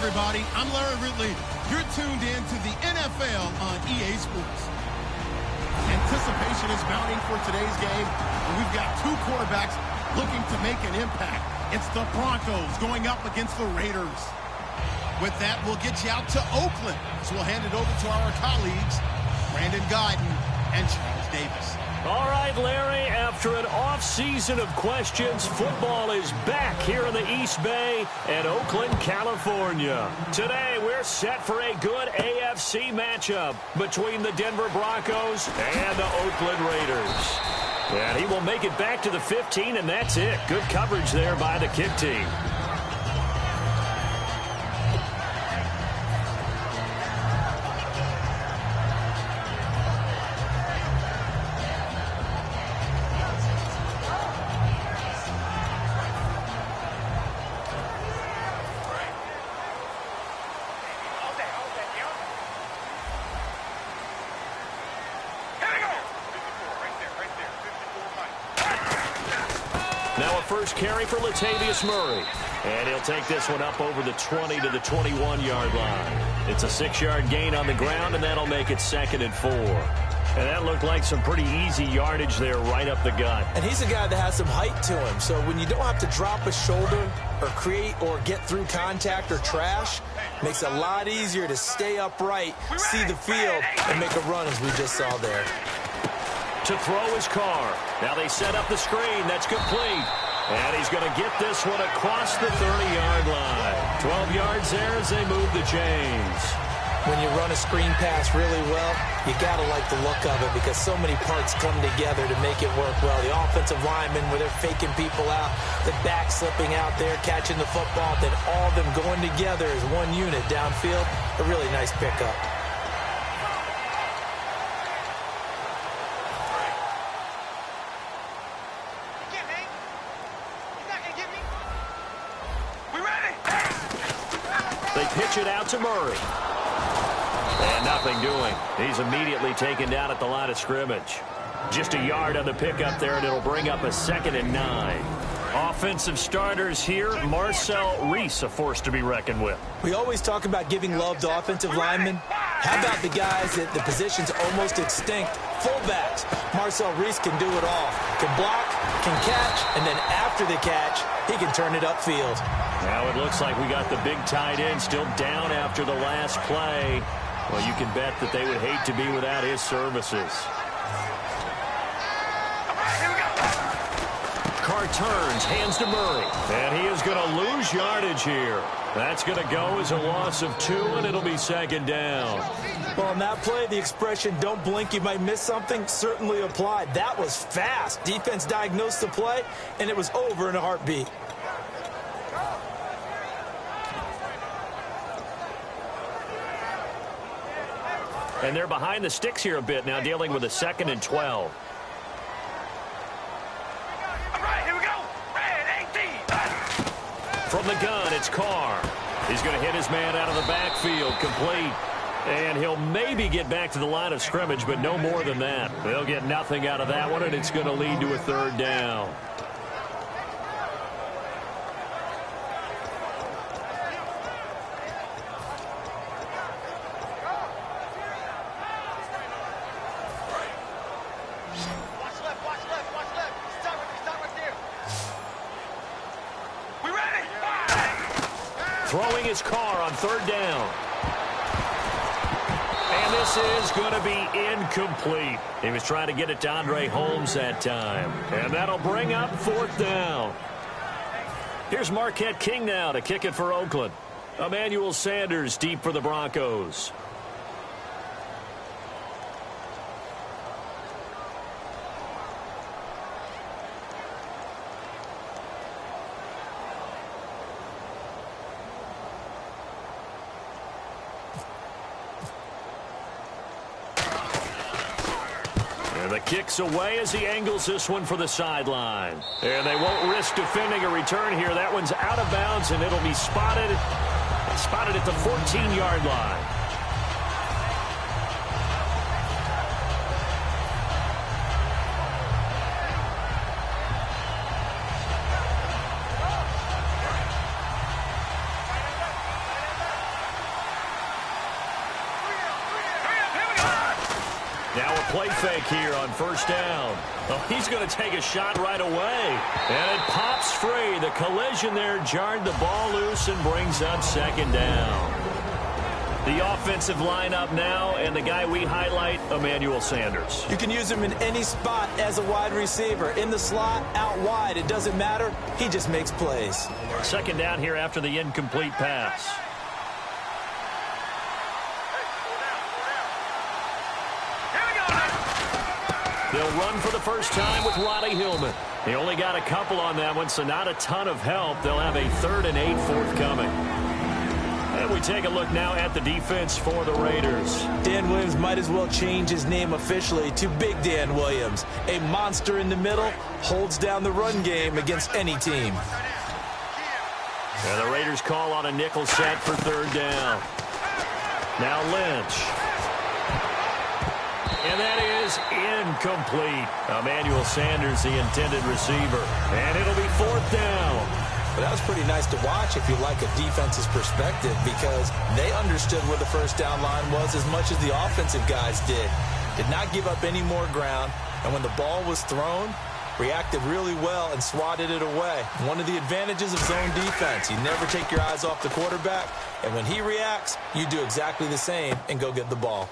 everybody. I'm Larry Ridley. You're tuned in to the NFL on EA Sports. Anticipation is mounting for today's game, and we've got two quarterbacks looking to make an impact. It's the Broncos going up against the Raiders. With that, we'll get you out to Oakland. So we'll hand it over to our colleagues, Brandon Guyton and Charles Davis. All right, Larry, after an off-season of questions, football is back here in the East Bay at Oakland, California. Today, we're set for a good AFC matchup between the Denver Broncos and the Oakland Raiders. And he will make it back to the 15, and that's it. Good coverage there by the kick team. First carry for Latavius Murray. And he'll take this one up over the 20 to the 21-yard line. It's a 6-yard gain on the ground, and that'll make it 2nd and 4. And that looked like some pretty easy yardage there right up the gut. And he's a guy that has some height to him. So when you don't have to drop a shoulder or create or get through contact or trash, makes it a lot easier to stay upright, see the field, and make a run as we just saw there. To throw his car. Now they set up the screen. That's complete. And he's going to get this one across the 30-yard line. 12 yards there as they move the chains. When you run a screen pass really well, you got to like the look of it because so many parts come together to make it work well. The offensive linemen, where they're faking people out, the back slipping out there, catching the football, then all of them going together as one unit downfield. A really nice pickup. Pitch it out to Murray. And nothing doing. He's immediately taken down at the line of scrimmage. Just a yard on the pickup there, and it'll bring up a 2nd and 9. Offensive starters here. Marcel Reese, a force to be reckoned with. We always talk about giving love to offensive linemen. How about the guys at the position's almost extinct? Fullbacks. Marcel Reese can do it all. Can block, can catch, and then after the catch, he can turn it upfield. Now it looks like we got the big tight end still down after the last play. Well, you can bet that they would hate to be without his services. Carr turns, hands to Murray. And he is going to lose yardage here. That's going to go as a loss of 2, and it'll be 2nd down. Well, on that play, the expression, don't blink, you might miss something, certainly applied. That was fast. Defense diagnosed the play, and it was over in a heartbeat. And they're behind the sticks here a bit now, dealing with a 2nd and 12. From the gun, it's Carr. He's going to hit his man out of the backfield, complete. And he'll maybe get back to the line of scrimmage, but no more than that. They'll get nothing out of that one, and it's going to lead to a 3rd down. Throwing his car on 3rd down. And this is going to be incomplete. He was trying to get it to Andre Holmes that time. And that'll bring up 4th down. Here's Marquette King now to kick it for Oakland. Emmanuel Sanders deep for the Broncos. And the kick's away as he angles this one for the sideline. And they won't risk defending a return here. That one's out of bounds, and it'll be spotted at the 14-yard line. play fake here on first down. Oh, he's going to take a shot right away. And it pops free. The collision there jarred the ball loose and brings up second down. The offensive lineup now, and the guy we highlight, Emmanuel Sanders. You can use him in any spot as a wide receiver. In the slot, out wide. It doesn't matter. He just makes plays. Second down here after the incomplete pass. They'll run for the first time with Roddy Hillman. He only got a couple on that one, so not a ton of help. They'll have a 3rd and 8 forthcoming. And we take a look now at the defense for the Raiders. Dan Williams might as well change his name officially to Big Dan Williams. A monster in the middle, holds down the run game against any team. And the Raiders call on a nickel set for 3rd down. Now Lynch. And that is incomplete. Emmanuel Sanders, the intended receiver. And it'll be 4th down. But that was pretty nice to watch if you like a defense's perspective, because they understood where the first down line was as much as the offensive guys did. Did not give up any more ground. And when the ball was thrown, reacted really well and swatted it away. One of the advantages of zone defense, you never take your eyes off the quarterback. And when he reacts, you do exactly the same and go get the ball.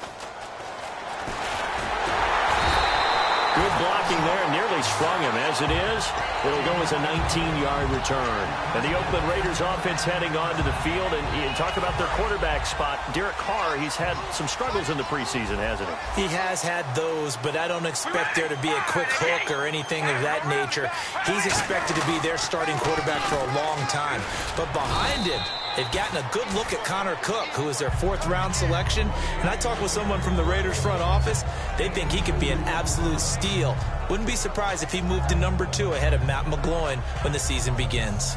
Good blocking there, nearly sprung him. As it is, it'll go as a 19-yard return. And the Oakland Raiders offense heading onto the field. And talk about their quarterback spot. Derek Carr, he's had some struggles in the preseason, hasn't he? He has had those, but I don't expect there to be a quick hook or anything of that nature. He's expected to be their starting quarterback for a long time. But behind him, they've gotten a good look at Connor Cook, who is their 4th-round selection. And I talked with someone from the Raiders front office. They think he could be an absolute steal. Wouldn't be surprised if he moved to number 2 ahead of Matt McGloin when the season begins.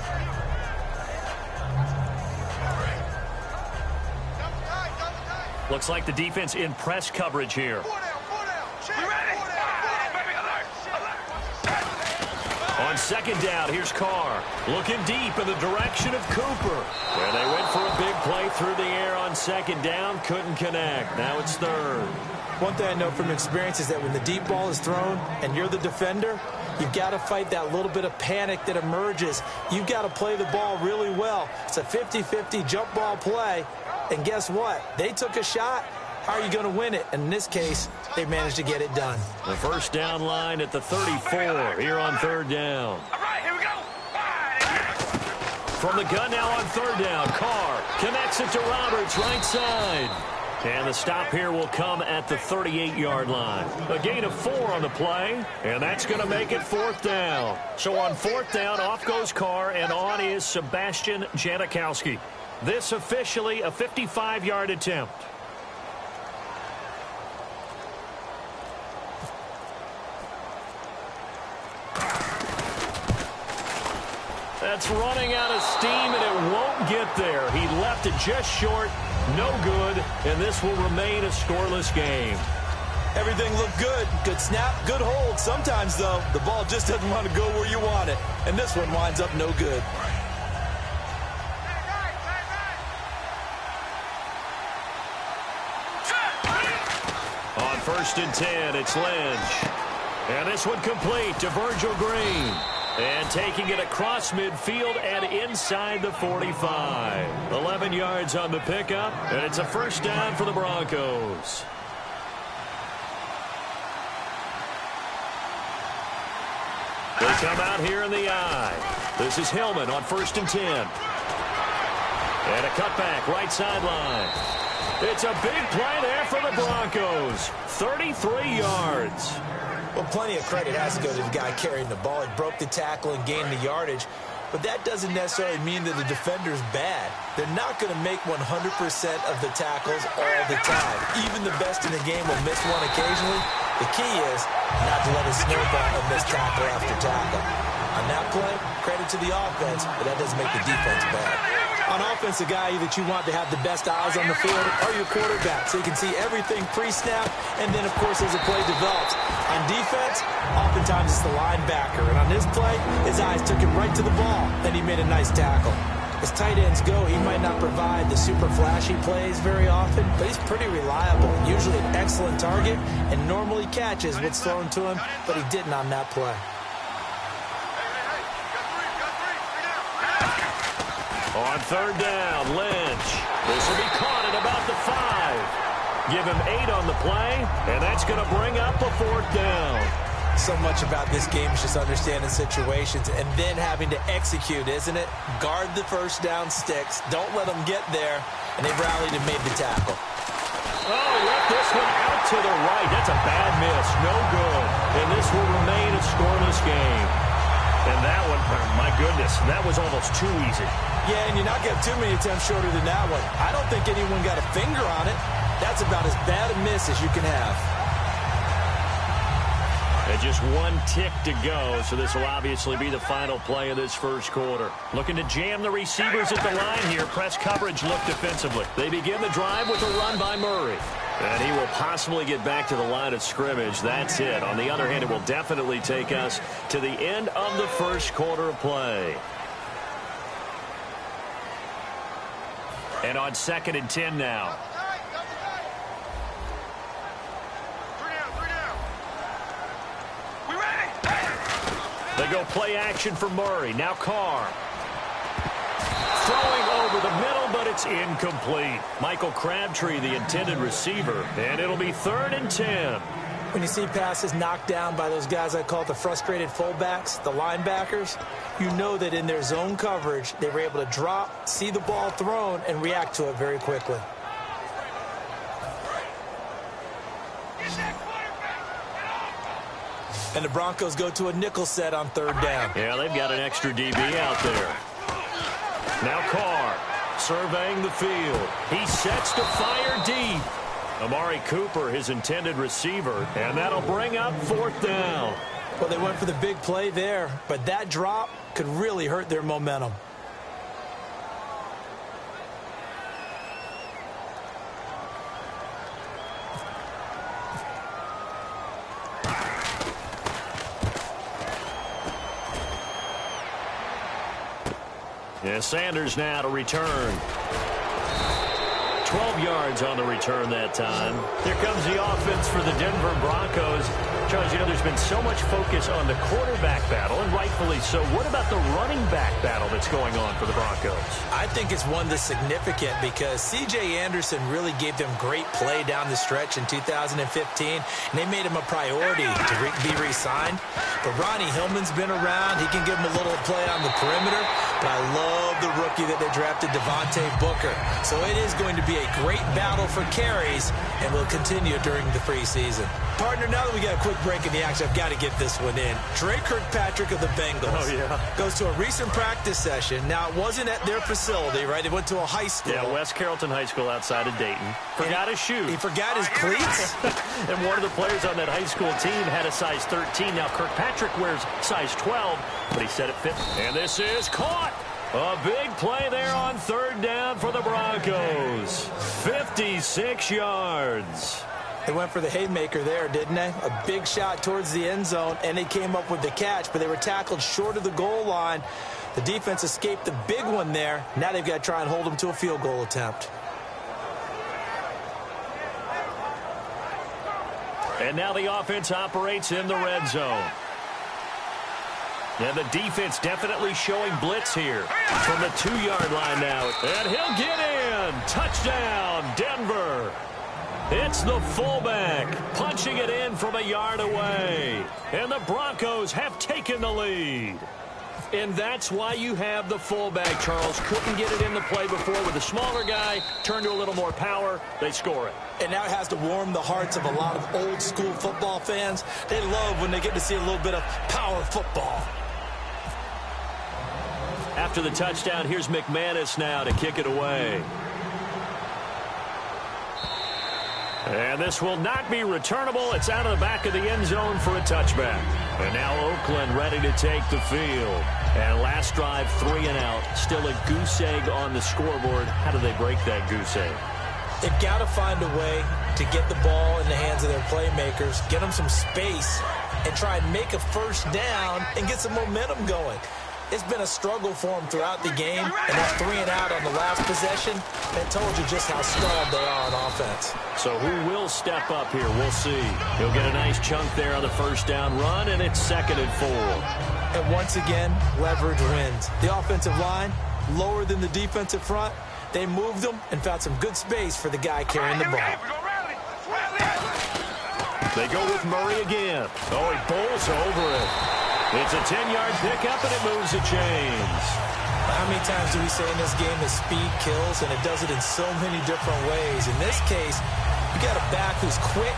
Looks like the defense in press coverage here. On second down, here's Carr. Looking deep in the direction of Cooper. And they went for a big play through the air on second down. Couldn't connect. Now it's 3rd. One thing I know from experience is that when the deep ball is thrown and you're the defender, you've got to fight that little bit of panic that emerges. You've got to play the ball really well. It's a 50-50 jump ball play. And guess what? They took a shot. How are you going to win it? And in this case, they managed to get it done. The first down line at the 34 here on 3rd down. All right, here we go. From the gun now on 3rd down. Carr connects it to Roberts, right side. And the stop here will come at the 38-yard line. A gain of 4 on the play, and that's going to make it 4th down. So on 4th down, off goes Carr, and on is Sebastian Janikowski. This officially a 55-yard attempt. That's running out of steam, and it won't get there. He left it just short, no good, and this will remain a scoreless game. Everything looked good. Good snap, good hold. Sometimes, though, the ball just doesn't want to go where you want it, and this one winds up no good. On 1st and 10, it's Lynch. And this one complete to Virgil Green. And taking it across midfield and inside the 45. 11 yards on the pickup, and it's a first down for the Broncos. They come out here in the eye. This is Hillman on 1st and 10. And a cutback right sideline. It's a big play there for the Broncos. 33 yards. Well, plenty of credit has to go to the guy carrying the ball. He broke the tackle and gained the yardage. But that doesn't necessarily mean that the defender's bad. They're not going to make 100% of the tackles all the time. Even the best in the game will miss one occasionally. The key is not to let it snowball and miss tackle after tackle. On that play, credit to the offense, but that doesn't make the defense bad. On offense, the guy that you want to have the best eyes on the field are your quarterback, so you can see everything pre-snap, and then, of course, as the play develops. On defense, oftentimes it's the linebacker, and on this play, his eyes took him right to the ball, and he made a nice tackle. As tight ends go, he might not provide the super flashy plays very often, but he's pretty reliable, usually an excellent target, and normally catches what's thrown to him, but he didn't on that play. On third down, Lynch. This will be caught at about the 5. Give him 8 on the play, and that's going to bring up a 4th down. So much about this game is just understanding situations and then having to execute, isn't it? Guard the first down sticks. Don't let them get there. And they've rallied and made the tackle. Oh, left this one out to the right. That's a bad miss. No good. And this will remain a scoreless game. And that one, my goodness, that was almost too easy. Yeah, and you're not going to have too many attempts shorter than that one. I don't think anyone got a finger on it. That's about as bad a miss as you can have. And just 1 tick to go, so this will obviously be the final play of this first quarter. Looking to jam the receivers at the line here. Press coverage look defensively. They begin the drive with a run by Murray. And he will possibly get back to the line of scrimmage. That's it. On the other hand, it will definitely take us to the end of the first quarter of play. And on 2nd and 10 now. They go play action for Murray. Now Carr. Throwing over the middle, but it's incomplete. Michael Crabtree, the intended receiver, and it'll be 3rd and 10. When you see passes knocked down by those guys I call the frustrated fullbacks, the linebackers, you know that in their zone coverage, they were able to drop, see the ball thrown, and react to it very quickly. And the Broncos go to a nickel set on 3rd down. Yeah, they've got an extra DB out there. Now Carr surveying the field. He sets to fire deep. Amari Cooper, his intended receiver, and that'll bring up 4th down. Well, they went for the big play there, but that drop could really hurt their momentum. Yeah, Sanders now to return. 12 yards on the return that time. Here comes the offense for the Denver Broncos. Charles, you know, there's been so much focus on the quarterback battle, and rightfully so. What about the running back battle that's going on for the Broncos? I think it's one that's significant because C.J. Anderson really gave them great play down the stretch in 2015, and they made him a priority to be re-signed. But Ronnie Hillman's been around. He can give them a little play on the perimeter, but I love the rookie that they drafted, Devontae Booker. So it is going to be a great battle for carries, and will continue during the preseason. Partner, now that we got a quick break in the action, I've got to get this one in. Trey Kirkpatrick of the Bengals goes to a recent practice session. Now, it wasn't at their facility, right? They went to a high school. Yeah, West Carrollton High School outside of Dayton. Forgot his shoes. He forgot his cleats? And one of the players on that high school team had a size 13. Now, Kirkpatrick wears size 12, but he said it fit. And this is caught. A big play there on 3rd down for the Broncos. 56 yards. They went for the haymaker there, didn't they? A big shot towards the end zone, and they came up with the catch, but they were tackled short of the goal line. The defense escaped the big one there. Now they've got to try and hold them to a field goal attempt. And now the offense operates in the red zone. And the defense definitely showing blitz here from the 2-yard line now. And he'll get in. Touchdown, Denver. It's the fullback punching it in from a yard away. And the Broncos have taken the lead. And that's why you have the fullback, Charles. Couldn't get it in the play before with a smaller guy. Turned to a little more power. They score it. And now it has to warm the hearts of a lot of old school football fans. They love when they get to see a little bit of power football. After the touchdown, here's McManus now to kick it away. And this will not be returnable. It's out of the back of the end zone for a touchback. And now Oakland ready to take the field. And last drive, 3 and out. Still a goose egg on the scoreboard. How do they break that goose egg? They've got to find a way to get the ball in the hands of their playmakers, get them some space, and try and make a first down and get some momentum going. It's been a struggle for them throughout the game, and that 3-and-out on the last possession, that told you just how stalled they are on offense. So who will step up here? We'll see. He'll get a nice chunk there on the first down run, and it's 2nd and 4. And once again, leverage wins. The offensive line, lower than the defensive front. They moved them and found some good space for the guy carrying the ball. They go with Murray again. Oh, he bowls over it. It's a 10-yard pickup, and it moves the chains. How many times do we say in this game that speed kills, and it does it in so many different ways? In this case, you got a back who's quick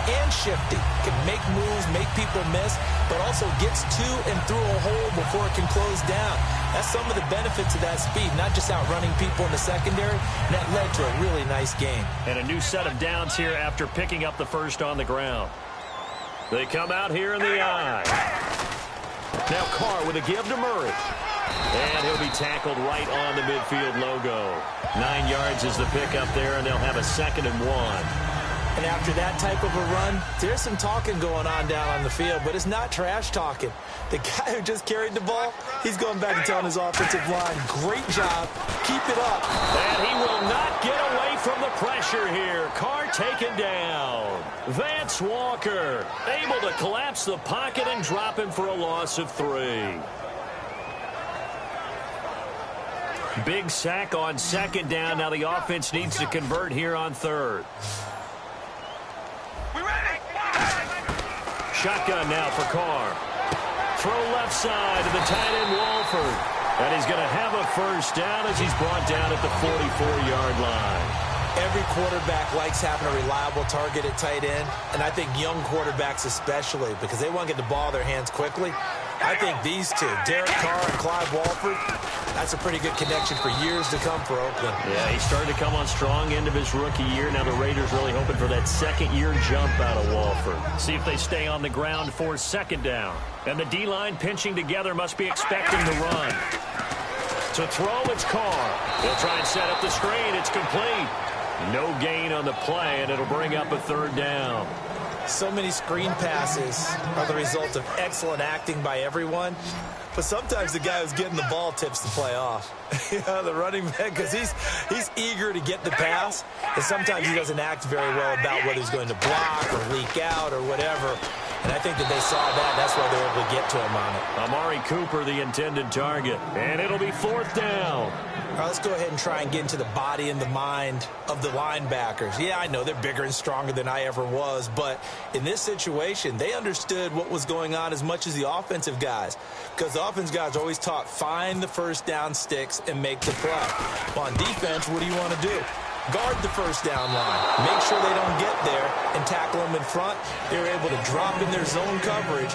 and shifty, can make moves, make people miss, but also gets to and through a hole before it can close down. That's some of the benefits of that speed, not just outrunning people in the secondary, and that led to a really nice game. And a new set of downs here after picking up the first on the ground. They come out here in the eye. Now Carr with a give to Murray. And he'll be tackled right on the midfield logo. 9 yards is the pickup there, and they'll have a 2nd and 1. And after that type of a run, there's some talking going on down on the field, but it's not trash talking. The guy who just carried the ball, he's going back and telling his offensive line, great job, keep it up. And he will not get away from the pressure here. Carr taken down. Vance Walker able to collapse the pocket and drop him for a loss of 3. Big sack on 2nd down. Now the offense needs to convert here on 3rd. Shotgun now for Carr. Throw left side to the tight end Walford. And he's going to have a first down as he's brought down at the 44-yard line. Every quarterback likes having a reliable target at tight end, and I think young quarterbacks especially, because they want to get the ball in their hands quickly. I think these two, Derek Carr and Clive Walford, that's a pretty good connection for years to come for Oakland. Yeah, he started to come on strong end of his rookie year. Now the Raiders really hoping for that second-year jump out of Walford. See if they stay on the ground for 2nd down. And the D-line pinching together must be expecting the run. To throw, it's Carr. He'll try and set up the screen. It's complete. No gain on the play, and it'll bring up a 3rd down. So many screen passes are the result of excellent acting by everyone. But sometimes the guy who's getting the ball tips the play off. The running back, because he's eager to get the pass, and sometimes he doesn't act very well about whether he's going to block or leak out or whatever. And I think that they saw that. That's why they were able to get to him on it. Amari Cooper, the intended target. And it'll be 4th down. All right, let's go ahead and try and get into the body and the mind of the linebackers. Yeah, I know they're bigger and stronger than I ever was, but in this situation, they understood what was going on as much as the offensive guys, because the offensive guys are always taught, find the first down sticks and make the play. Well, on defense, what do you want to do? Guard the first down line. Make sure they don't get there and tackle them in front. They were able to drop in their zone coverage,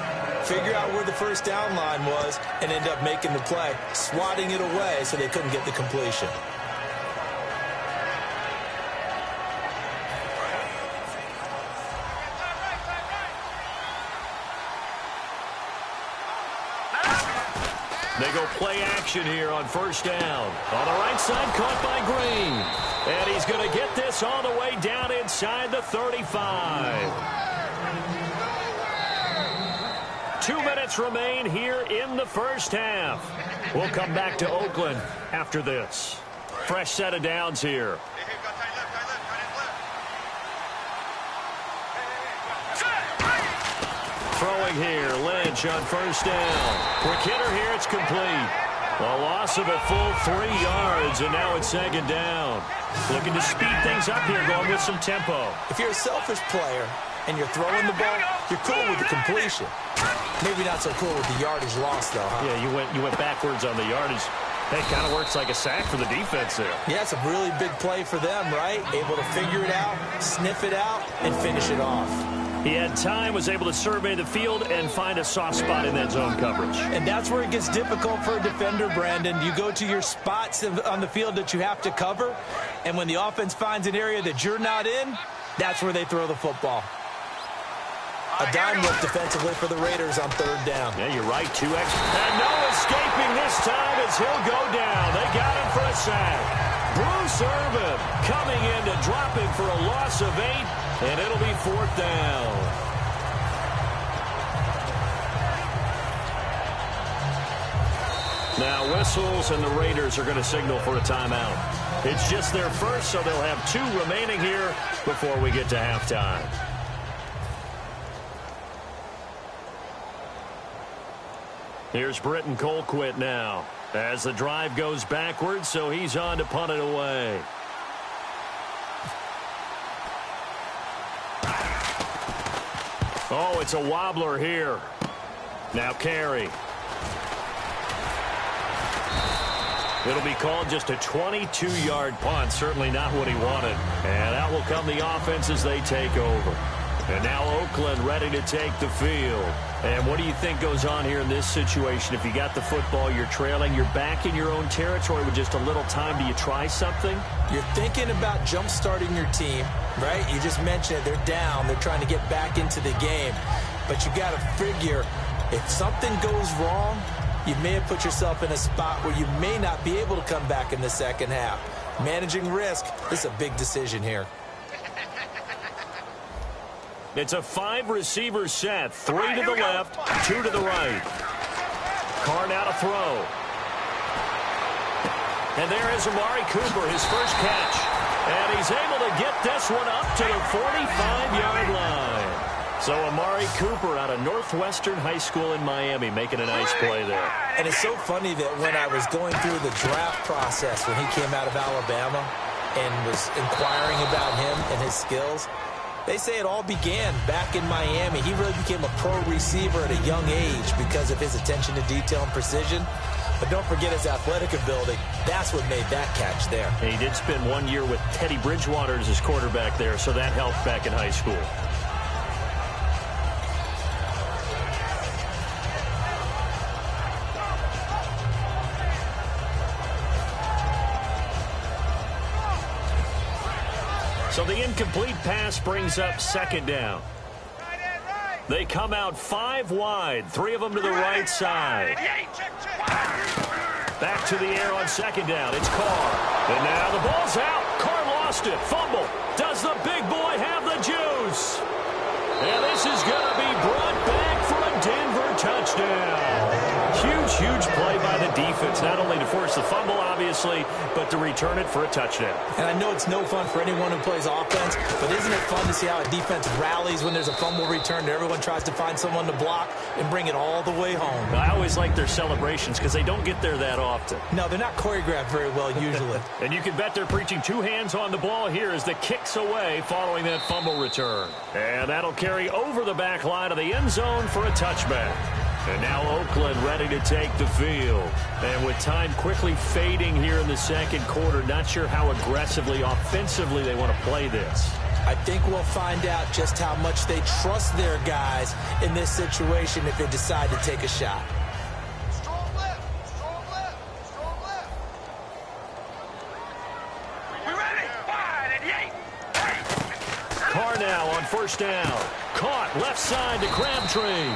figure out where the first down line was, and end up making the play, swatting it away so they couldn't get the completion. They go play action here on 1st down. On the right side, caught by Green. And he's going to get this all the way down inside the 35. 2 minutes remain here in the first half. We'll come back to Oakland after this. Fresh set of downs here. Throwing here, Lynch on 1st down. Quick hitter here, it's complete. A loss of a full 3 yards, and now it's 2nd down. Looking to speed things up here, going with some tempo. If you're a selfish player and you're throwing the ball, you're cool with the completion. Maybe not so cool with the yardage loss, though, huh? Yeah, you went backwards on the yardage. That kind of works like a sack for the defense there. Yeah, it's a really big play for them, right? Able to figure it out, sniff it out, and finish it off. He had time, was able to survey the field and find a soft spot in that zone coverage. And that's where it gets difficult for a defender, Brandon. You go to your spots on the field that you have to cover, and when the offense finds an area that you're not in, that's where they throw the football. A dime look defensively for the Raiders on 3rd down. Yeah, you're right. 2 extra. And no escaping this time as he'll go down. They got him for a sack. Bruce Irvin coming in to drop him for a loss of 8, and it'll be 4th down. Now whistles, and the Raiders are going to signal for a timeout. It's just their first, so they'll have 2 remaining here before we get to halftime. Here's Britton Colquitt now as the drive goes backwards, so he's on to punt it away. Oh, it's a wobbler here. Now Carey. It'll be called just a 22-yard punt. Certainly not what he wanted. And out will come the offense as they take over. And now Oakland ready to take the field. And what do you think goes on here in this situation? If you got the football, you're trailing, you're back in your own territory with just a little time. Do you try something? You're thinking about jump-starting your team, right? You just mentioned it. They're down. They're trying to get back into the game. But you got to figure, if something goes wrong, you may have put yourself in a spot where you may not be able to come back in the second half. Managing risk, this is a big decision here. It's a 5-receiver set. 3 to the left, 2 to the right. Carr now to throw. And there is Amari Cooper, his first catch. And he's able to get this one up to the 45-yard line. So Amari Cooper out of Northwestern High School in Miami making a nice play there. And it's so funny that when I was going through the draft process when he came out of Alabama and was inquiring about him and his skills, they say it all began back in Miami. He really became a pro receiver at a young age because of his attention to detail and precision. But don't forget his athletic ability. That's what made that catch there. And he did spend 1 year with Teddy Bridgewater as his quarterback there, so that helped back in high school. So the incomplete pass brings up second down. They come out 5 wide, 3 of them to the right side. Back to the air on second down. It's Carr. And now the ball's out. Carr lost it. Fumble. Does the big boy have the juice? And this is going to be brought back for a Denver touchdown. Huge, huge play by the defense, not only to force the fumble, obviously, but to return it for a touchdown. And I know it's no fun for anyone who plays offense, but isn't it fun to see how a defense rallies when there's a fumble return and everyone tries to find someone to block and bring it all the way home? I always like their celebrations because they don't get there that often. No, they're not choreographed very well usually. And you can bet they're preaching 2 hands on the ball here as the kick's away following that fumble return. And that'll carry over the back line of the end zone for a touchback. And now Oakland ready to take the field. And with time quickly fading here in the second quarter, not sure how aggressively, offensively they want to play this. I think we'll find out just how much they trust their guys in this situation if they decide to take a shot. Strong left, strong left, strong left. We ready? Wide and Carr now on first down. Caught left side to Crabtree.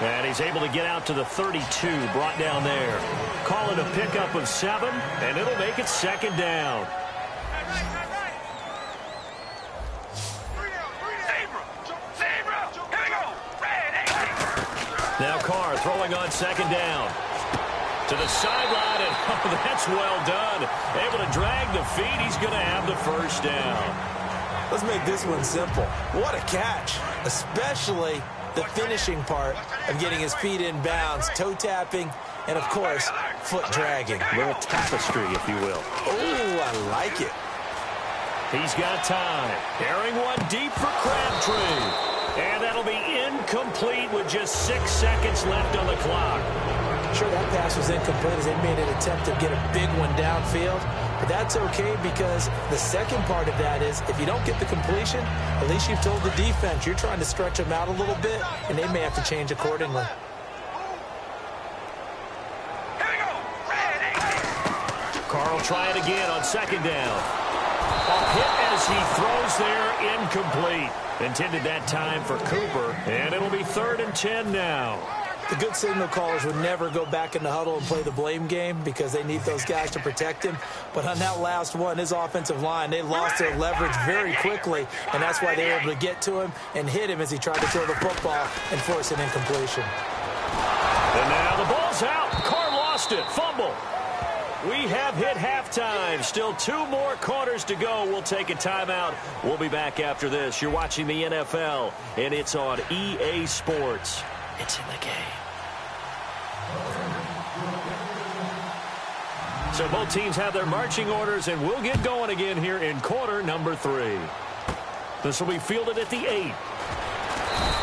And he's able to get out to the 32, brought down there. Call it a pickup of 7, and it'll make it second down. Now Carr throwing on second down. To the sideline, and oh, that's well done. Able to drag the feet. He's going to have the first down. Let's make this one simple. What a catch, especially the finishing part of getting his feet in bounds, toe tapping, and, of course, foot dragging. A little tapestry, if you will. Oh, I like it. He's got time. Airing one deep for Crabtree. And that'll be incomplete with just 6 seconds left on the clock. Sure, that pass was incomplete as they made an attempt to get a big one downfield. But that's okay because the second part of that is if you don't get the completion, at least you've told the defense you're trying to stretch them out a little bit, and they may have to change accordingly. Carr will try it again on second down. A hit as he throws there, incomplete. Intended that time for Cooper, and it'll be 3rd and 10 now. The good signal callers would never go back in the huddle and play the blame game because they need those guys to protect him. But on that last one, his offensive line, they lost their leverage very quickly, and that's why they were able to get to him and hit him as he tried to throw the football and force an incompletion. And now the ball's out. Carr lost lost it. Fumble. We have hit halftime. Still 2 more quarters to go. We'll take a timeout. We'll be back after this. You're watching the NFL, and it's on EA Sports. It's in the game. So both teams have their marching orders, and we'll get going again here in quarter number 3. This will be fielded at the 8.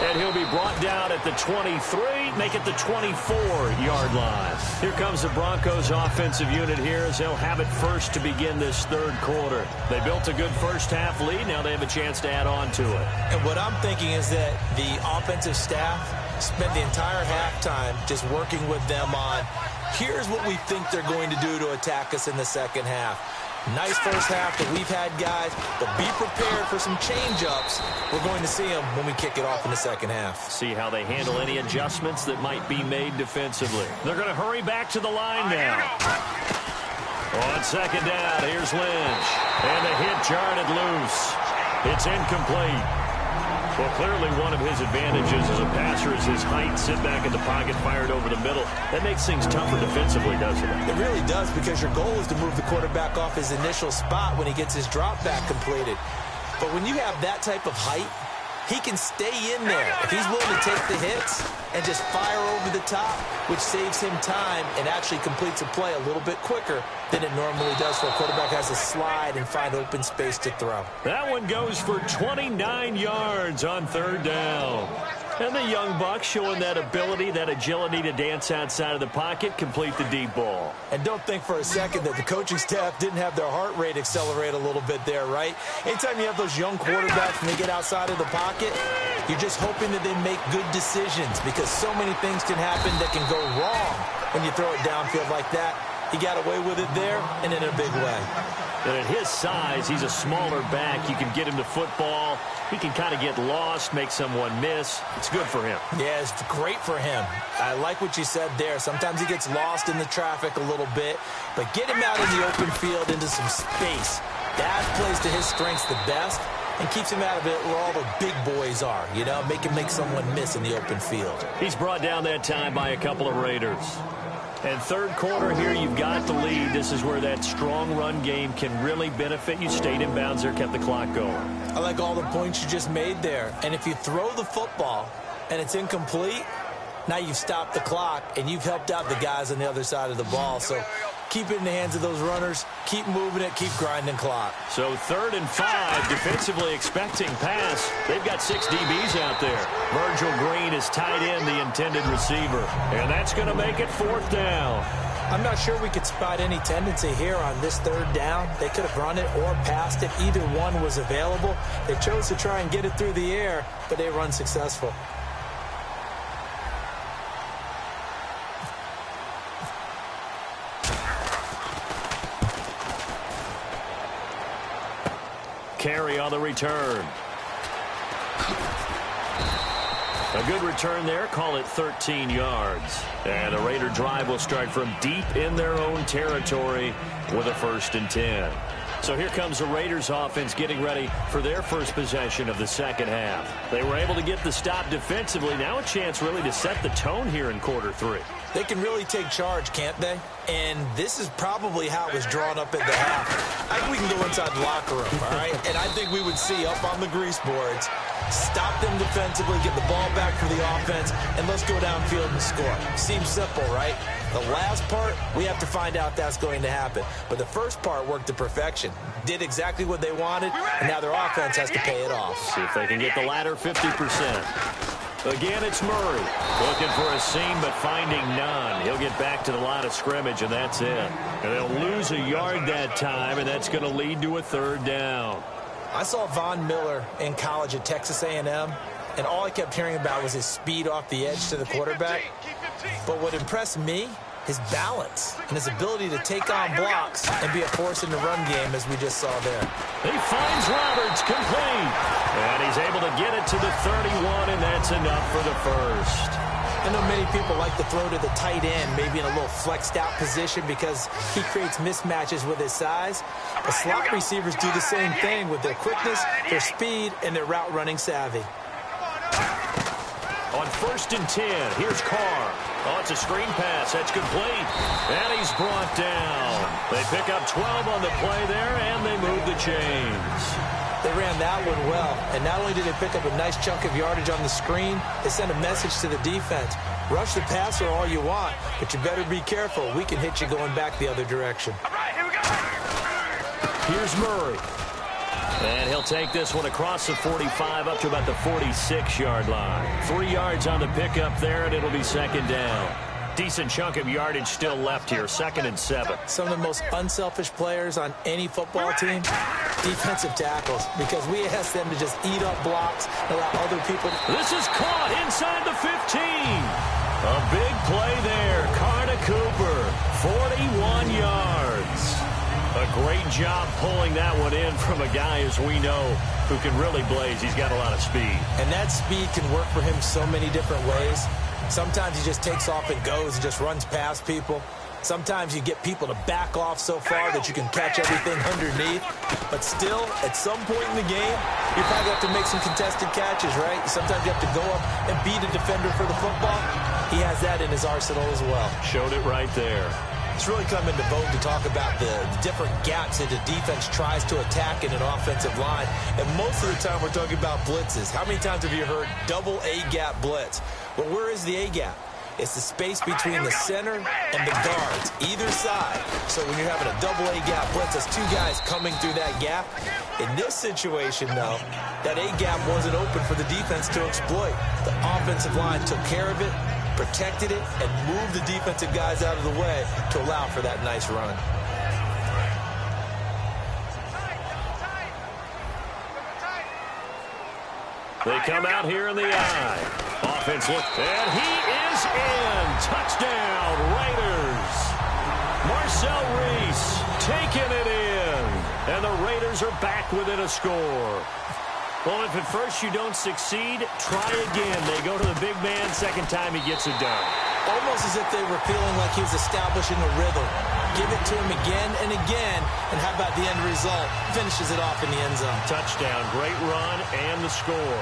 And he'll be brought down at the 23, make it the 24-yard line. Here comes the Broncos offensive unit here as they'll have it first to begin this third quarter. They built a good first-half lead. Now they have a chance to add on to it. And what I'm thinking is that the offensive staff spent the entire halftime just working with them on, here's what we think they're going to do to attack us in the second half. Nice first half that we've had, guys, but be prepared for some change-ups. We're going to see them when we kick it off in the second half. See how they handle any adjustments that might be made defensively. They're going to hurry back to the line now. On second down, here's Lynch. And the hit jarred it loose. It's incomplete. Well, clearly one of his advantages as a passer is his height. Sit back in the pocket, fired over the middle. That makes things tougher defensively, doesn't it? It really does, because your goal is to move the quarterback off his initial spot when he gets his drop back completed. But when you have that type of height, he can stay in there if he's willing to take the hits and just fire over the top, which saves him time and actually completes a play a little bit quicker than it normally does, so a quarterback has to slide and find open space to throw. That one goes for 29 yards on third down. And the young buck showing that ability, that agility to dance outside of the pocket, complete the deep ball. And don't think for a second that the coaching staff didn't have their heart rate accelerate a little bit there, right? Anytime you have those young quarterbacks and they get outside of the pocket, you're just hoping that they make good decisions, because so many things can happen that can go wrong when you throw it downfield like that. He got away with it there, and in a big way. And at his size, he's a smaller back. You can get him to football. He can kind of get lost, make someone miss. It's good for him. Yeah, it's great for him. I like what you said there. Sometimes he gets lost in the traffic a little bit, but get him out in the open field into some space. That plays to his strengths the best and keeps him out of it where all the big boys are, you know, make him make someone miss in the open field. He's brought down that time by a couple of Raiders. And third quarter here, you've got the lead. This is where that strong run game can really benefit you. Stayed in bounds there, kept the clock going. I like all the points you just made there. And if you throw the football and it's incomplete, now you've stopped the clock and you've helped out the guys on the other side of the ball. So keep it in the hands of those runners. Keep moving it. Keep grinding clock. So 3rd and 5, defensively expecting pass. They've got 6 DBs out there. Virgil Green is tied in, the intended receiver. And that's going to make it 4th down. I'm not sure we could spot any tendency here on this 3rd down. They could have run it or passed it. Either one was available. They chose to try and get it through the air, but they were unsuccessful. Carry on the return. A good return there. Call it 13 yards. And the Raider drive will start from deep in their own territory with a 1st and 10. So here comes the Raiders offense getting ready for their first possession of the second half. They were able to get the stop defensively. Now a chance really to set the tone here in quarter 3. They can really take charge, can't they? And this is probably how it was drawn up at the half. I think we can go inside the locker room, all right? And I think we would see up on the grease boards, stop them defensively, get the ball back for the offense, and let's go downfield and score. Seems simple, right? The last part, we have to find out that's going to happen. But the first part worked to perfection. Did exactly what they wanted, and now their offense has to pay it off. See if they can get the latter 50%. Again, it's Murray. Looking for a seam, but finding none. He'll get back to the line of scrimmage, and that's it. And they'll lose a yard that time, and that's going to lead to a 3rd down. I saw Von Miller in college at Texas A&M, and all I kept hearing about was his speed off the edge to the quarterback. But what impressed me, his balance and his ability to take on blocks and be a force in the run game, as we just saw there. He finds Roberts, complete. And he's able to get it to the 31, and that's enough for the 1st. I know many people like to throw to the tight end, maybe in a little flexed out position because he creates mismatches with his size. The slot receivers do the same thing with their quickness, their speed, and their route running savvy. On on 1st and 10. Here's Carr. Oh, it's a screen pass. That's complete. And he's brought down. They pick up 12 on the play there, and they move the chains. They ran that one well, and not only did they pick up a nice chunk of yardage on the screen, they sent a message to the defense. Rush the passer all you want, but you better be careful. We can hit you going back the other direction. All right, here we go. Here's Murray. And he'll take this one across the 45 up to about the 46-yard line. 3 yards on the pickup there, and it'll be 2nd down. Decent chunk of yardage still left here, 2nd and 7. Some of the most unselfish players on any football team, defensive tackles, because we ask them to just eat up blocks and allow other people. This is caught inside the 15. A big play there. Carr to Cooper, 41 yards. A great job pulling that one in from a guy, as we know, who can really blaze. He's got a lot of speed. And that speed can work for him so many different ways. Sometimes he just takes off and goes and just runs past people. Sometimes you get people to back off so far that you can catch everything underneath. But still, at some point in the game, you probably have to make some contested catches, right? Sometimes you have to go up and beat a defender for the football. He has that in his arsenal as well. Showed it right there. It's really come into vogue to talk about the different gaps that the defense tries to attack in an offensive line. And most of the time we're talking about blitzes. How many times have you heard double A-gap blitz? Well, where is the A-gap? It's the space between the center and the guards, either side. So when you're having a double A-gap blitz, that's 2 guys coming through that gap. In this situation, though, that A-gap wasn't open for the defense to exploit. The offensive line took care of it, protected it, and moved the defensive guys out of the way to allow for that nice run. They come out here in the eye. Offense look, and he is in. Touchdown, Raiders. Marcel Reese taking it in. And the Raiders are back within a score. Well, if at first you don't succeed, try again. They go to the big man. 2nd time he gets it done. Almost as if they were feeling like he was establishing a rhythm. Give it to him again and again, and how about the end result? Finishes it off in the end zone. Touchdown, great run, and the score.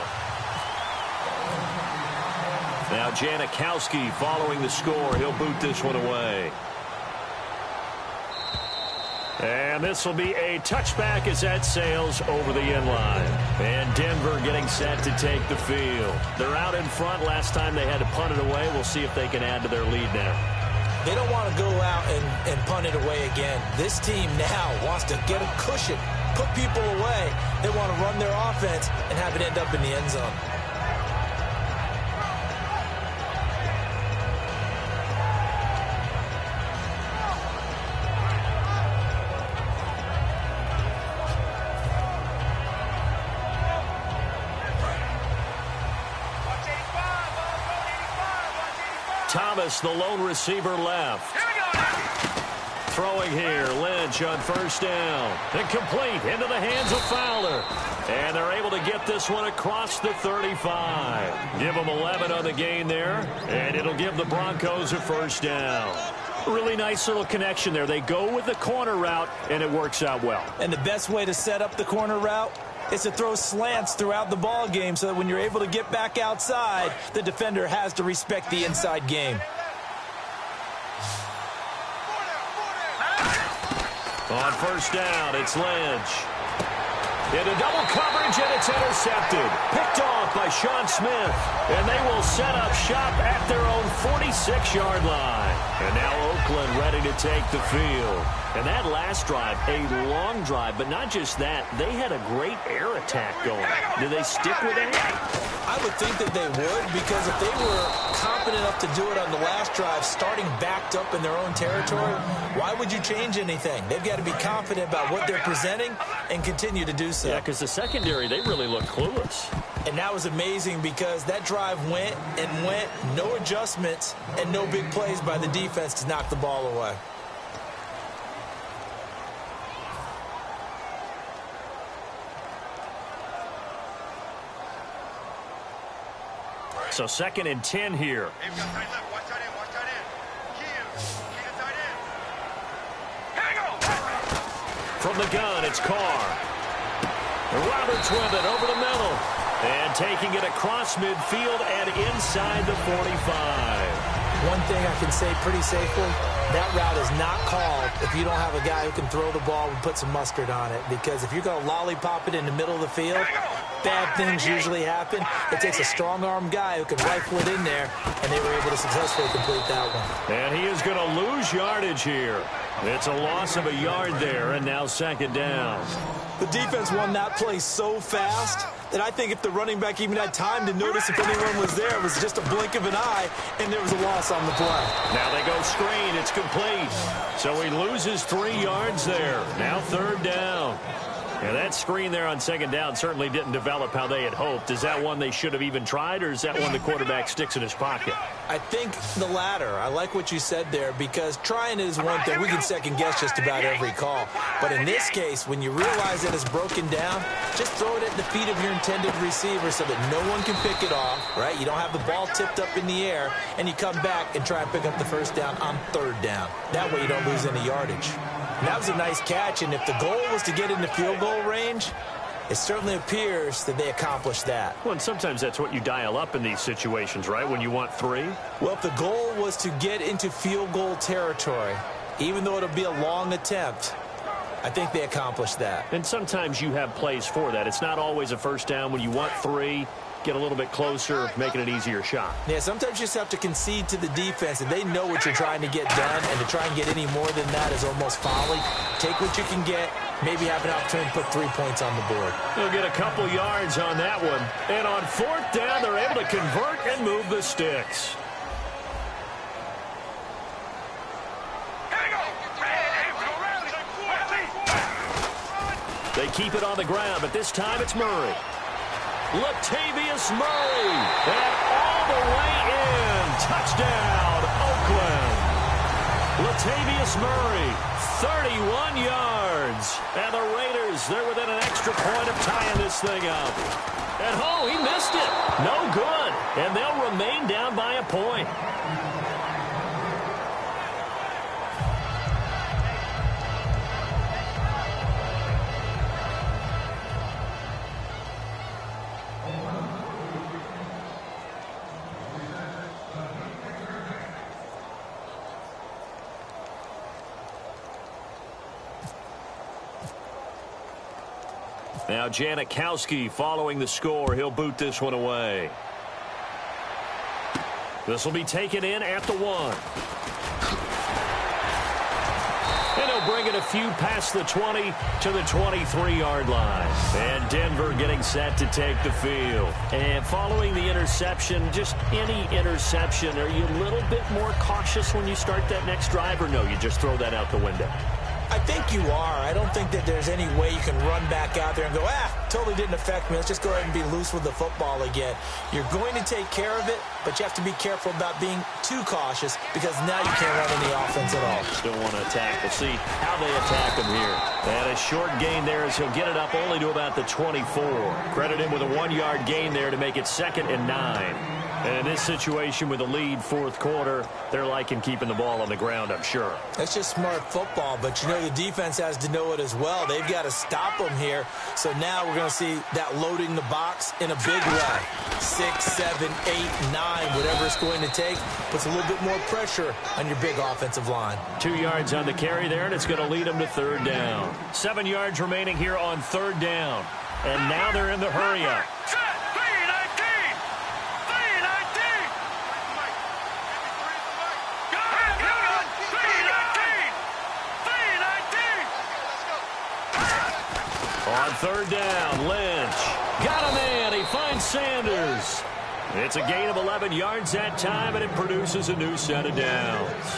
Now Janikowski following the score. He'll boot this one away. And this will be a touchback as that sails over the end line. And Denver getting set to take the field. They're out in front. Last time they had to punt it away. We'll see if they can add to their lead now. They don't want to go out and punt it away again. This team now wants to get a cushion, put people away. They want to run their offense and have it end up in the end zone. Thomas, the lone receiver, left. Throwing here, Lynch on 1st down. And complete into the hands of Fowler. And they're able to get this one across the 35. Give them 11 on the gain there. And it'll give the Broncos a 1st down. Really nice little connection there. They go with the corner route, and it works out well. And the best way to set up the corner route is to throw slants throughout the ball game so that when you're able to get back outside, the defender has to respect the inside game. On 1st down, it's Lynch. Into double coverage, and it's intercepted. Picked off by Sean Smith. And they will set up shop at their own 46-yard line. And now Oakland ready to take the field. And that last drive, a long drive, but not just that. They had a great air attack going. Do they stick with it? I would think that they would, because if they were confident enough to do it on the last drive, starting backed up in their own territory, why would you change anything? They've got to be confident about what they're presenting and continue to do so. Yeah, because the secondary, they really look clueless. And that was amazing because that drive went and went, no adjustments and no big plays by the defense to knock the ball away. So 2nd and 10 here. Hey, we got tight left. Watch tight end. Watch tight end. Key to tight end. Here we go. From the gun, it's Carr. And Roberts with it over the middle. And taking it across midfield and inside the 45. One thing I can say pretty safely, that route is not called if you don't have a guy who can throw the ball and put some mustard on it. Because if you're going to lollipop it in the middle of the field, bad things usually happen. It takes a strong-arm guy who can rifle it in there, and they were able to successfully complete that one. And he is going to lose yardage here. It's a loss of a yard there, and now second down. The defense won that play so fast that I think if the running back even had time to notice if anyone was there, it was just a blink of an eye, and there was a loss on the play. Now they go screen. It's complete. So he loses 3 yards there. Now third down. And that screen there on second down certainly didn't develop how they had hoped. Is that one they should have even tried, or is that one the quarterback sticks in his pocket? I think the latter. I like what you said there, because trying is one thing. We can second-guess just about every call. But in this case, when you realize that it's broken down, just throw it at the feet of your intended receiver so that no one can pick it off, right? You don't have the ball tipped up in the air, and you come back and try and pick up the first down on third down. That way you don't lose any yardage. And that was a nice catch, and if the goal was to get into field goal range, it certainly appears that they accomplished that. Well, and sometimes that's what you dial up in these situations, right, when you want 3? Well, if the goal was to get into field goal territory, even though it'll be a long attempt, I think they accomplished that. And sometimes you have plays for that. It's not always a first down when you want 3. Get a little bit closer, making it easier shot. Yeah, sometimes you just have to concede to the defense, and they know what you're trying to get done, and to try and get any more than that is almost folly. Take what you can get, maybe have an opportunity to put 3 points on the board. They'll get a couple yards on that one. And on fourth down, they're able to convert and move the sticks. They keep it on the ground, but this time it's Murray. Latavius Murray, and all the way in. Touchdown, Oakland. Latavius Murray, 31 yards. And the Raiders, they're within an extra point of tying this thing up. And, oh, he missed it. No good. And they'll remain down by a point. Now Janikowski following the score. He'll boot this one away. This will be taken in at the 1. And he'll bring it a few past the 20 to the 23-yard line. And Denver getting set to take the field. And following the interception, just any interception, are you a little bit more cautious when you start that next drive, or no, you just throw that out the window? I think you are. I don't think that there's any way you can run back out there and go, totally didn't affect me. Let's just go ahead and be loose with the football again. You're going to take care of it, but you have to be careful about being too cautious, because now you can't run any offense at all. Still want to attack. We'll see how they attack him here. And a short gain there as he'll get it up only to about the 24. Credit him with a 1-yard gain there to make it 2nd and 9. And in this situation with a lead fourth quarter, they're liking keeping the ball on the ground, I'm sure. That's just smart football, but you know the defense has to know it as well. They've got to stop them here. So now we're going to see that loading the box in a big way. 6, 7, 8, 9, whatever it's going to take, puts a little bit more pressure on your big offensive line. 2 yards on the carry there, and it's going to lead them to third down. 7 yards remaining here on third down. And now they're in the hurry-up. On third down, Lynch got a man. He finds Sanders. It's a gain of 11 yards that time, and it produces a new set of downs.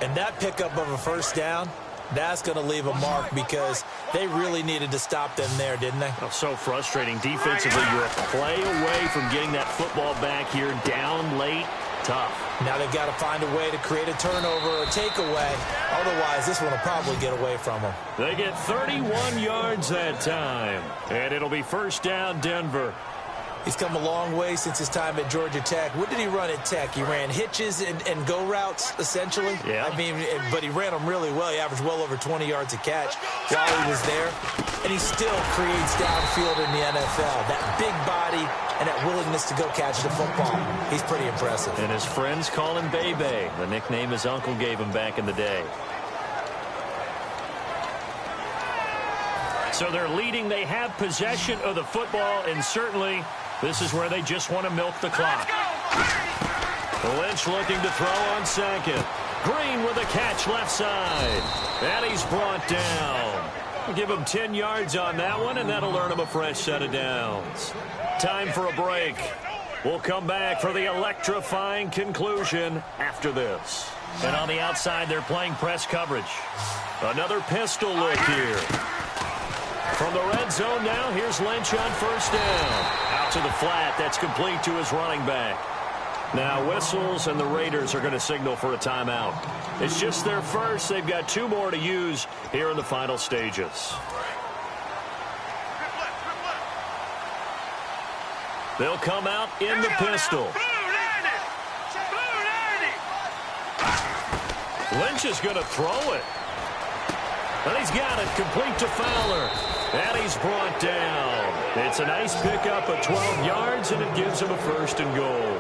And that pickup of a first down, that's going to leave a mark, because they really needed to stop them there, didn't they? Oh, so frustrating. Defensively, you're a play away from getting that football back here, down late. Tough. Now they've got to find a way to create a turnover or a takeaway. Otherwise, this one will probably get away from them. They get 31 yards that time. And it'll be first down, Denver. He's come a long way since his time at Georgia Tech. What did he run at Tech? He ran hitches and go routes, essentially. Yeah. I mean, but he ran them really well. He averaged well over 20 yards a catch while he was there. And he still creates downfield in the NFL. That big body and that willingness to go catch the football. He's pretty impressive. And his friends call him Bebe, the nickname his uncle gave him back in the day. So they're leading. They have possession of the football, and certainly this is where they just want to milk the clock. Lynch looking to throw on second. Green with a catch left side. And he's brought down. We'll give him 10 yards on that one, and that'll earn him a fresh set of downs. Time for a break. We'll come back for the electrifying conclusion after this. And on the outside, they're playing press coverage. Another pistol look here. From the red zone now, here's Lynch on first down. Out to the flat. That's complete to his running back. Now whistles, and the Raiders are going to signal for a timeout. It's just their first. They've got 2 more to use here in the final stages. They'll come out in the pistol. Lynch is going to throw it. And he's got it complete to Fowler. And he's brought down. It's a nice pickup of 12 yards, and it gives him a first and goal.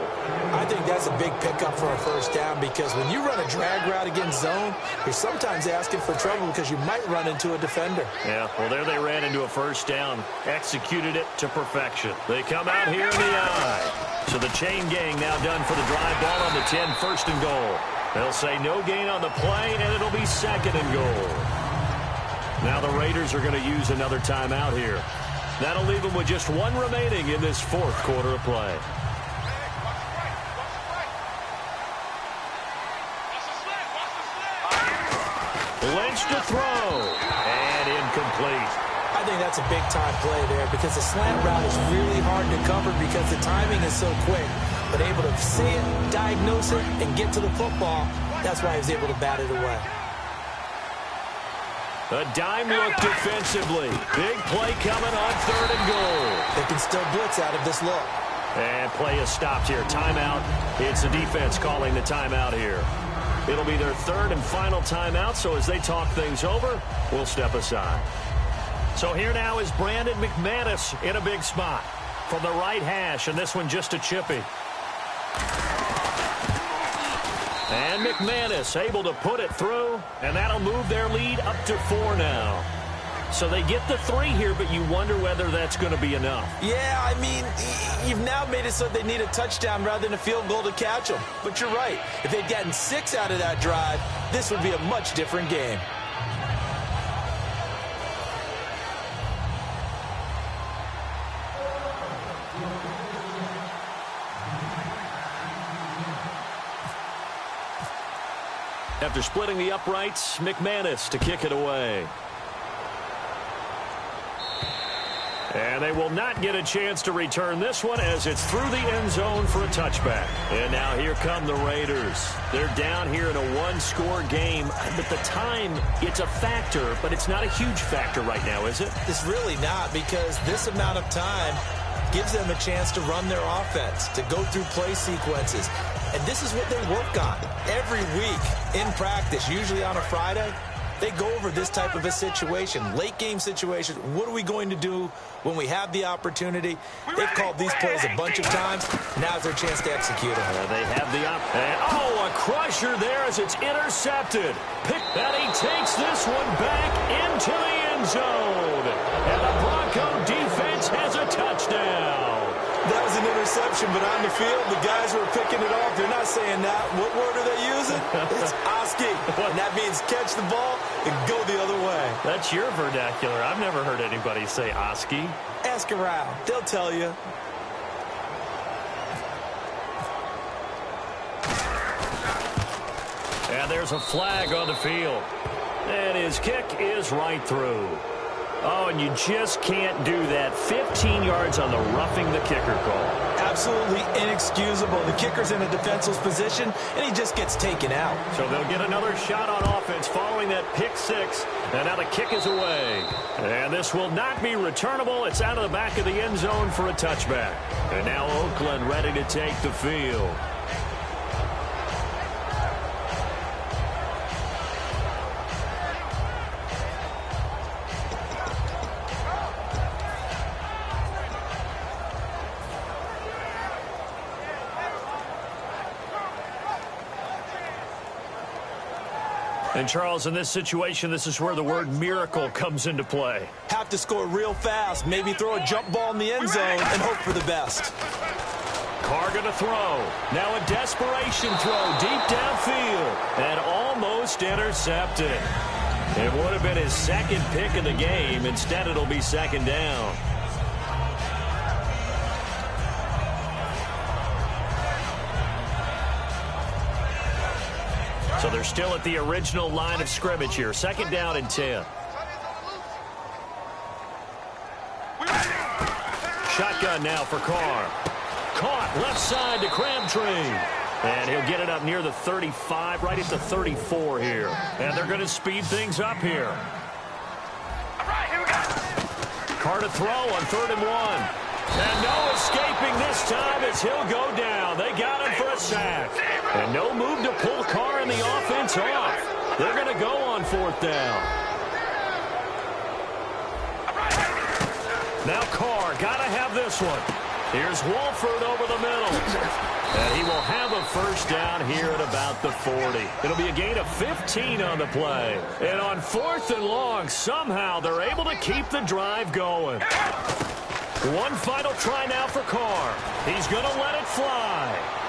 I think that's a big pickup for a first down because when you run a drag route against zone, you're sometimes asking for trouble because you might run into a defender. Yeah, well, there they ran into a first down. Executed it to perfection. They come out here in the eye. So the chain gang now done for the drive. Ball on the 10, first and goal. They'll say no gain on the play, and it'll be second and goal. Now the Raiders are going to use another timeout here. That'll leave them with just 1 remaining in this 4th quarter of play. Lynch to throw. And incomplete. I think that's a big-time play there because the slant route is really hard to cover because the timing is so quick. But able to see it, diagnose it, and get to the football, that's why he was able to bat it away. A dime look defensively. Big play coming on 3rd and goal. They can still blitz out of this look. And play is stopped here. Timeout. It's the defense calling the timeout here. It'll be their 3rd and final timeout, so as they talk things over, we'll step aside. So here now is Brandon McManus in a big spot from the right hash, and this one just a chippy. And McManus able to put it through, and that'll move their lead up to 4 now. So they get the 3 here, but you wonder whether that's going to be enough. Yeah, I mean, you've now made it so they need a touchdown rather than a field goal to catch them. But you're right. If they'd gotten 6 out of that drive, this would be a much different game. After splitting the uprights, McManus to kick it away. And they will not get a chance to return this one as it's through the end zone for a touchback. And now here come the Raiders. They're down here in a 1-score game. But the time, it's a factor, but it's not a huge factor right now, is it? It's really not because this amount of time gives them a chance to run their offense, to go through play sequences. And this is what they work on every week in practice, usually on a Friday. They go over this type of a situation, late game situation. What are we going to do when we have the opportunity? They've called these plays a bunch of times. Now's their chance to execute them. They have the a crusher there as it's intercepted. And he takes this one back into the end zone. And the Bronco defense has a touchdown. That was an interception, but on the field, the guys who are picking it off, they're not saying that. What word are they using? It's Oski. And that means catch the ball and go the other way. That's your vernacular. I've never heard anybody say Oski. Ask around. They'll tell you. And there's a flag on the field. And his kick is right through. Oh, and you just can't do that. 15 yards on the roughing the kicker call. Absolutely inexcusable. The kicker's in a defenseless position, and he just gets taken out. So they'll get another shot on offense following that pick six. And now the kick is away. And this will not be returnable. It's out of the back of the end zone for a touchback. And now Oakland ready to take the field. And, Charles, in this situation, this is where the word miracle comes into play. Have to score real fast, maybe throw a jump ball in the end zone and hope for the best. Carr going to throw. Now a desperation throw deep downfield and almost intercepted. It would have been his second pick of the game. Instead, it'll be second down. So they're still at the original line of scrimmage here. Second down and 10. Shotgun now for Carr. Caught left side to Crabtree. And he'll get it up near the 35, right at the 34 here. And they're going to speed things up here. Carr to throw on 3rd and 1. And no escaping this time as he'll go down. They got him for a sack. And no move to pull Carr and the offense off. They're going to go on 4th down. Now Carr, got to have this one. Here's Wolford over the middle. And he will have a first down here at about the 40. It'll be a gain of 15 on the play. And on 4th and long, somehow they're able to keep the drive going. One final try now for Carr. He's going to let it fly.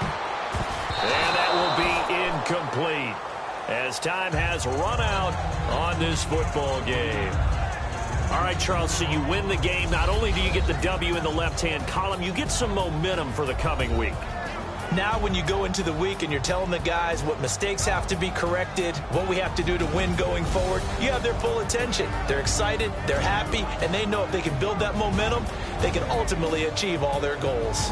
And that will be incomplete as time has run out on this football game. All right, Charles, so you win the game. Not only do you get the W in the left-hand column, you get some momentum for the coming week. Now when you go into the week and you're telling the guys what mistakes have to be corrected, what we have to do to win going forward, you have their full attention. They're excited, they're happy, and they know if they can build that momentum, they can ultimately achieve all their goals.